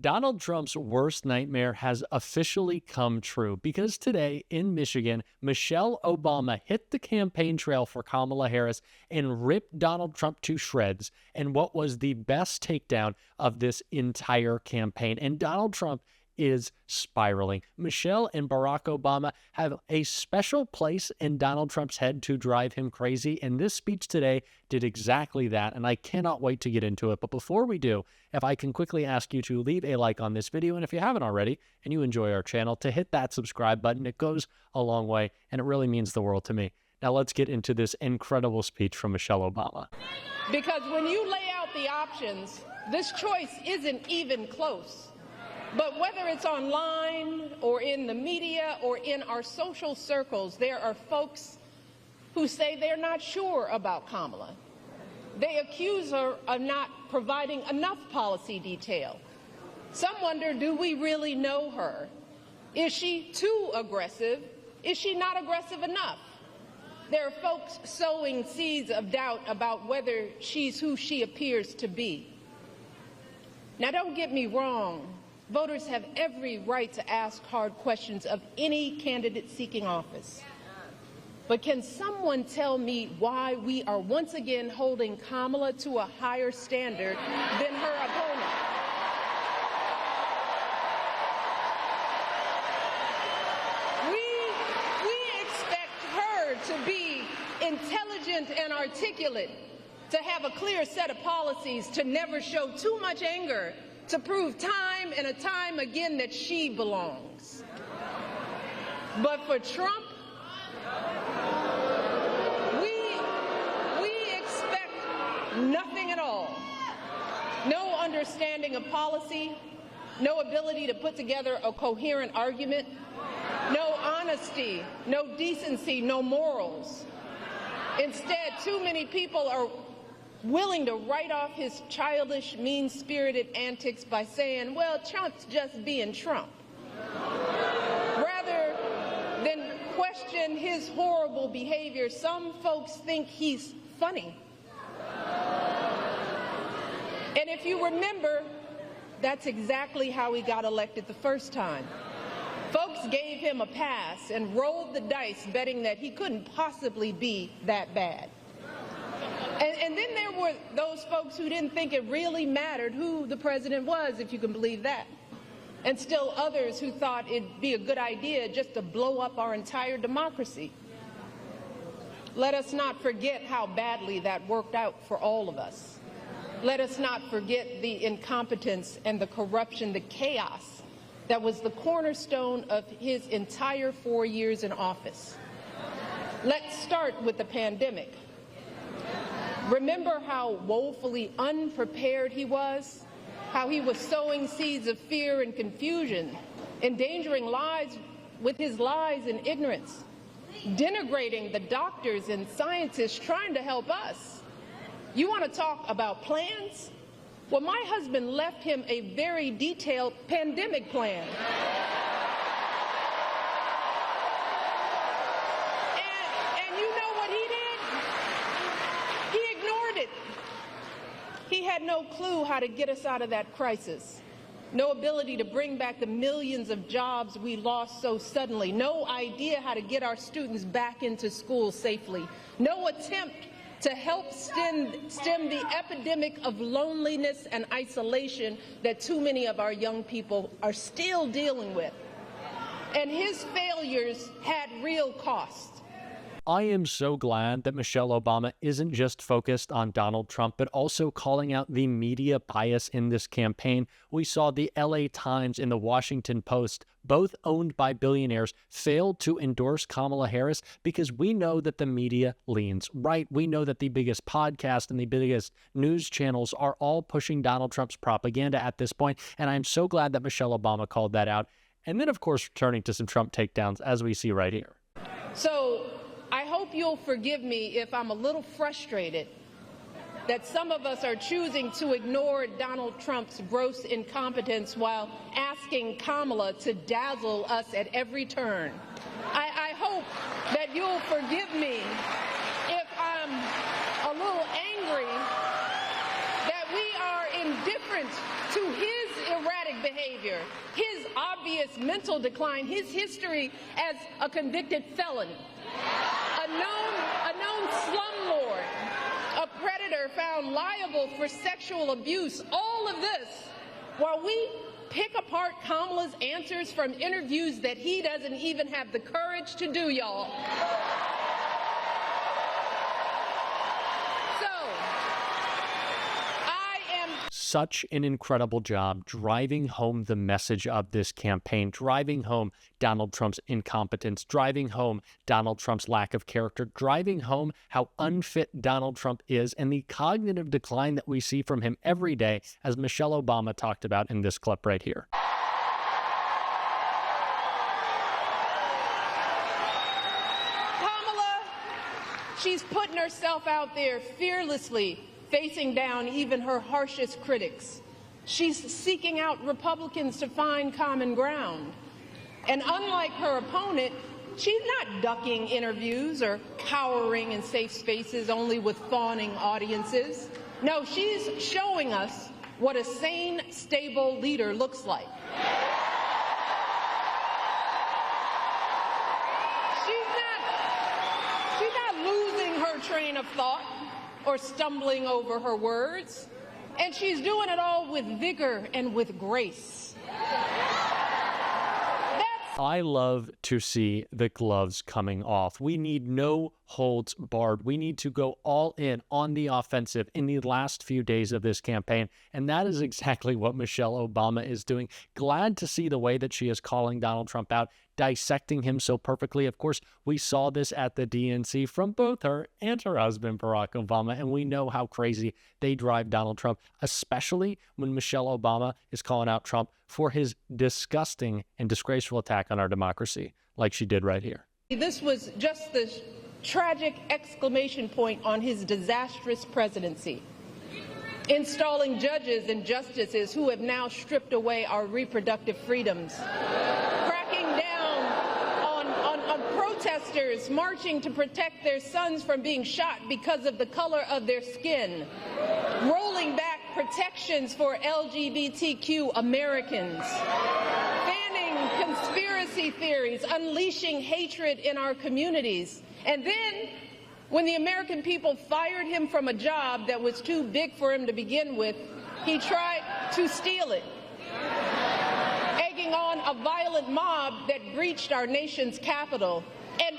Donald Trump's worst nightmare has officially come true because today in Michigan, Michelle Obama hit the campaign trail for Kamala Harris and ripped Donald Trump to shreds in what was the best takedown of this entire campaign. And Donald Trump is spiraling. Michelle and Barack Obama have a special place in Donald Trump's head to drive him crazy, and this speech today did exactly that, and I cannot wait to get into it. But before we do, if I can quickly ask you to leave a like on this video, and if you haven't already, and you enjoy our channel, to hit that subscribe button. It goes a long way, and it really means the world to me. Now let's get into this incredible speech from Michelle Obama. Because when you lay out the options, this choice isn't even close. But whether it's online or in the media or in our social circles, there are folks who say they're not sure about Kamala. They accuse her of not providing enough policy detail. Some wonder, do we really know her? Is she too aggressive? Is she not aggressive enough? There are folks sowing seeds of doubt about whether she's who she appears to be. Now, don't get me wrong. Voters have every right to ask hard questions of any candidate seeking office. But can someone tell me why we are once again holding Kamala to a higher standard than her opponent? We expect her to be intelligent and articulate, to have a clear set of policies, to never show too much anger, to prove time and time again that she belongs. But for Trump, we expect nothing at all. No understanding of policy, no ability to put together a coherent argument, no honesty, no decency, no morals. Instead, too many people are willing to write off his childish, mean-spirited antics by saying, well, Trump's just being Trump, rather than question his horrible behavior. Some folks think he's funny. And if you remember, that's exactly how he got elected the first time. Folks gave him a pass and rolled the dice, betting that he couldn't possibly be that bad. And then there were those folks who didn't think it really mattered who the president was, if you can believe that. And still others who thought it'd be a good idea just to blow up our entire democracy. Let us not forget how badly that worked out for all of us. Let us not forget the incompetence and the corruption, the chaos that was the cornerstone of his entire 4 years in office. Let's start with the pandemic. Remember how woefully unprepared he was, how he was sowing seeds of fear and confusion, endangering lives with his lies and ignorance, denigrating the doctors and scientists trying to help us. You want to talk about plans? Well, my husband left him a very detailed pandemic plan. He had no clue how to get us out of that crisis, no ability to bring back the millions of jobs we lost so suddenly, no idea how to get our students back into school safely, no attempt to help stem the epidemic of loneliness and isolation that too many of our young people are still dealing with. And his failures had real costs. I am so glad that Michelle Obama isn't just focused on Donald Trump, but also calling out the media bias in this campaign. We saw the LA Times and the Washington Post, both owned by billionaires, fail to endorse Kamala Harris because we know that the media leans right. We know that the biggest podcast and the biggest news channels are all pushing Donald Trump's propaganda at this point, and I'm so glad that Michelle Obama called that out. And then, of course, returning to some Trump takedowns, as we see right here. So I hope you'll forgive me if I'm a little frustrated that some of us are choosing to ignore Donald Trump's gross incompetence while asking Kamala to dazzle us at every turn. I hope that you'll forgive me if I'm a little angry that we are indifferent to his erratic erratic behavior, his obvious mental decline, his history as a convicted felon, a known slumlord, a predator found liable for sexual abuse, all of this while we pick apart Kamala's answers from interviews that he doesn't even have the courage to do, y'all. Such an incredible job driving home the message of this campaign, driving home Donald Trump's incompetence, driving home Donald Trump's lack of character, driving home how unfit Donald Trump is, and the cognitive decline that we see from him every day, as Michelle Obama talked about in this clip right here. Kamala, she's putting herself out there fearlessly, facing down even her harshest critics. She's seeking out Republicans to find common ground. And unlike her opponent, she's not ducking interviews or cowering in safe spaces only with fawning audiences. No, she's showing us what a sane, stable leader looks like. She's not losing her train of thought or stumbling over her words, and she's doing it all with vigor and with grace. I love to see the gloves coming off. We need no holds barred. We need to go all in on the offensive in the last few days of this campaign, and that is exactly what Michelle Obama is doing. Glad to see the way that she is calling Donald Trump out, dissecting him so perfectly. Of course, we saw this at the DNC from both her and her husband, Barack Obama, and we know how crazy they drive Donald Trump, especially when Michelle Obama is calling out Trump for his disgusting and disgraceful attack on our democracy, like she did right here. This was just the tragic exclamation point on his disastrous presidency, installing judges and justices who have now stripped away our reproductive freedoms, cracking down on protesters marching to protect their sons from being shot because of the color of their skin, rolling back protections for LGBTQ Americans, fanning conspiracy theories, unleashing hatred in our communities. And then, when the American people fired him from a job that was too big for him to begin with, he tried to steal it, egging on a violent mob that breached our nation's capital.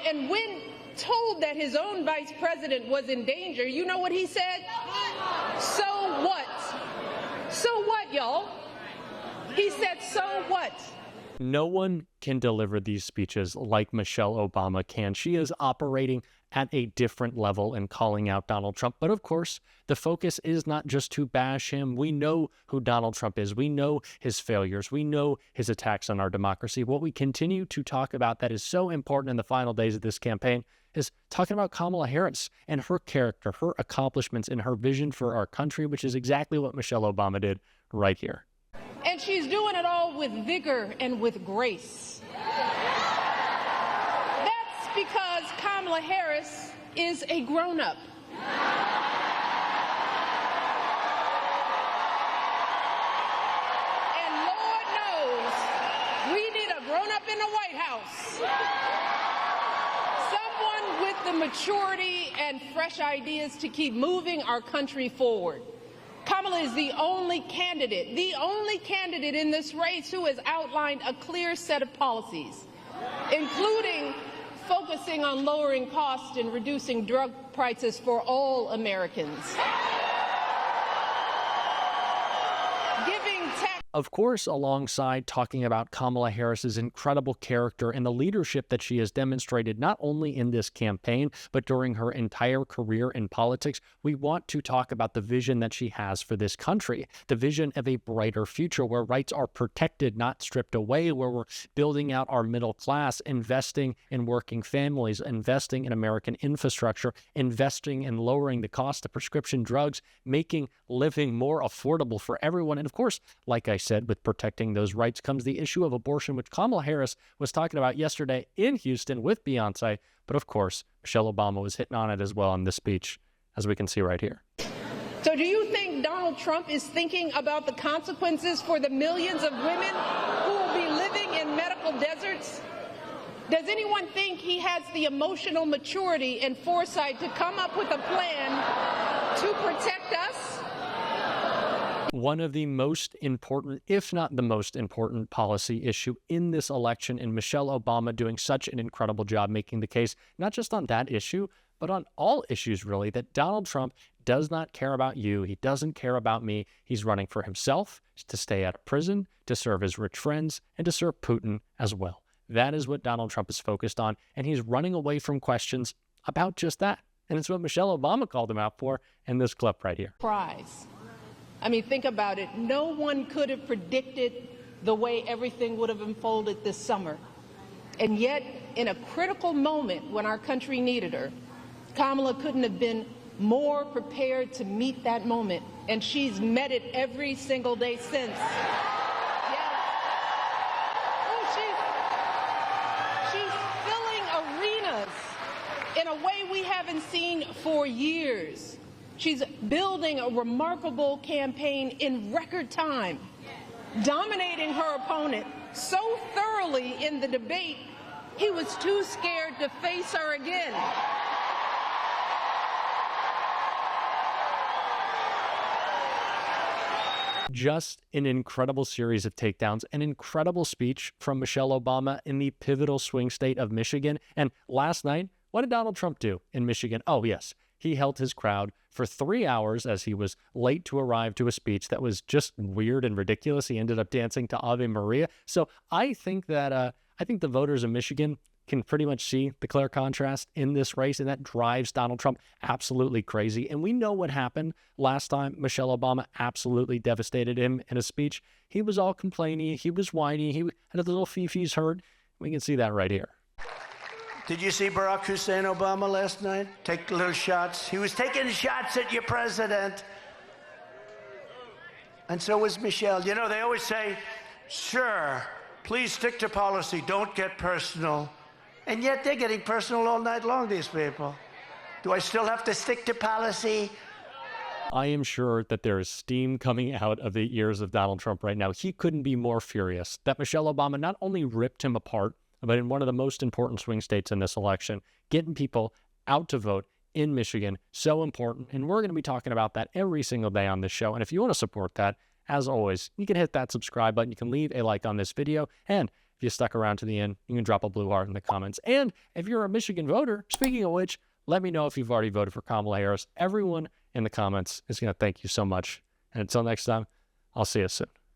And when told that his own vice president was in danger, you know what he said? So what? So what, y'all? He said, so what? No one can deliver these speeches like Michelle Obama can. She is operating at a different level and calling out Donald Trump. But of course, the focus is not just to bash him. We know who Donald Trump is. We know his failures. We know his attacks on our democracy. What we continue to talk about that is so important in the final days of this campaign is talking about Kamala Harris and her character, her accomplishments, and her vision for our country, which is exactly what Michelle Obama did right here. And she's doing it all with vigor and with grace. That's because Kamala Harris is a grown-up. And Lord knows we need a grown-up in the White House. Someone with the maturity and fresh ideas to keep moving our country forward. Kamala is the only candidate in this race who has outlined a clear set of policies, including focusing on lowering costs and reducing drug prices for all Americans. Of course, alongside talking about Kamala Harris's incredible character and the leadership that she has demonstrated not only in this campaign, but during her entire career in politics, we want to talk about the vision that she has for this country, the vision of a brighter future where rights are protected, not stripped away, where we're building out our middle class, investing in working families, investing in American infrastructure, investing in lowering the cost of prescription drugs, making living more affordable for everyone. And of course, like I said, with protecting those rights comes the issue of abortion, which Kamala Harris was talking about yesterday in Houston with Beyonce. But of course, Michelle Obama was hitting on it as well in this speech, as we can see right here. So do you think Donald Donald Trump is thinking about the consequences for the millions of women who will be living in medical deserts? Does anyone think he has the emotional maturity and foresight to come up with a plan to protect us? One of the most important, if not the most important policy issue in this election, and Michelle Obama doing such an incredible job making the case, not just on that issue, but on all issues really, that Donald Trump does not care about you. He doesn't care about me. He's running for himself, to stay out of prison, to serve his rich friends, and to serve Putin as well. That is what Donald Trump is focused on, and he's running away from questions about just that. And it's what Michelle Obama called him out for in this clip right here. Prize. I mean, think about it. No one could have predicted the way everything would have unfolded this summer. And yet, in a critical moment when our country needed her, Kamala couldn't have been more prepared to meet that moment. And she's met it every single day since. Yes. Oh, she's filling arenas in a way we haven't seen for years. She's building a remarkable campaign in record time, dominating her opponent so thoroughly in the debate, he was too scared to face her again. Just an incredible series of takedowns, an incredible speech from Michelle Obama in the pivotal swing state of Michigan. And last night, what did Donald Trump do in Michigan? Oh, yes. He held his crowd for 3 hours as he was late to arrive to a speech that was just weird and ridiculous. He ended up dancing to Ave Maria. So I think that the voters of Michigan can pretty much see the clear contrast in this race, and that drives Donald Trump absolutely crazy. And we know what happened last time Michelle Obama absolutely devastated him in a speech. He was all complaining. He was whiny. He had a little fifis hurt. We can see that right here. Did you see Barack Hussein Obama last night? Take little shots. He was taking shots at your president. And so was Michelle. You know, they always say, sure, please stick to policy. Don't get personal. And yet they're getting personal all night long, these people. Do I still have to stick to policy? I am sure that there is steam coming out of the ears of Donald Trump right now. He couldn't be more furious that Michelle Obama not only ripped him apart, but in one of the most important swing states in this election, getting people out to vote in Michigan, so important. And we're going to be talking about that every single day on this show. And if you want to support that, as always, you can hit that subscribe button. You can leave a like on this video. And if you stuck around to the end, you can drop a blue heart in the comments. And if you're a Michigan voter, speaking of which, let me know if you've already voted for Kamala Harris. Everyone in the comments is going to thank you so much. And until next time, I'll see you soon.